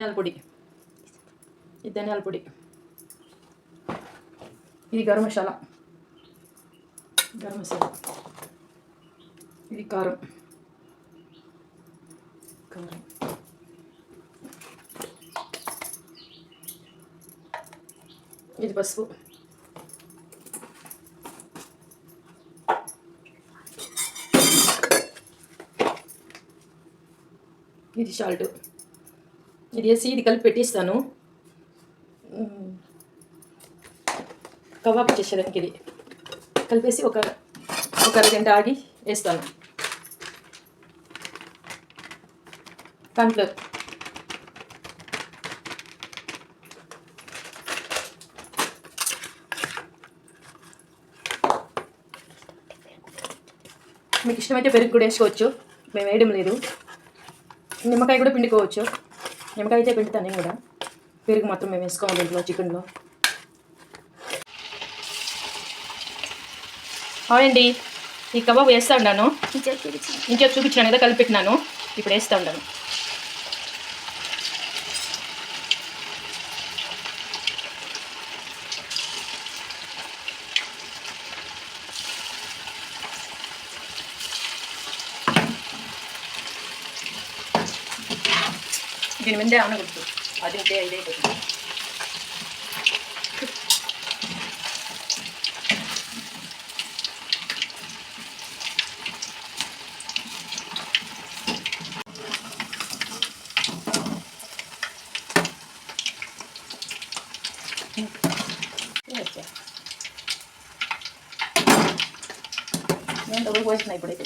ధనియాల పొడి, ఇది ధనియాల పొడి, ఇది గరం మసాలా, ఇది కారం, ఇది పసుపు, ఇది సాల్ట్. ఇది వేసి ఇది కలిపి పెట్టిస్తాను కబాబ్ చేసేదానికి. ఇది కలిపేసి ఒక అరగంట ఆగి వేస్తాను. కార్న్ఫ్లోర్, మీకు ఇష్టమైతే పెరుగు కూడా వేసుకోవచ్చు, మేము వేయడం లేదు. నిమ్మకాయ కూడా పిండుకోవచ్చు, నిమ్మకాయ అయితే పిండుతాను నేను కూడా. పెరుగు మాత్రం మేము వేసుకోవాలి దీంట్లో, చికెన్లో. అవునండి, ఈ కబాబ్ వేస్తూ ఉన్నాను. ఇంకేపు చూపించాను కదా, కలిపి పెట్టినాను. ఇప్పుడు వేస్తూ ఉన్నాను. దీని ముందే అనకూడదు, అది ఉంటే ఇదైపోతుంది. నేను డబ్బులు పోసిన ఇప్పుడైతే.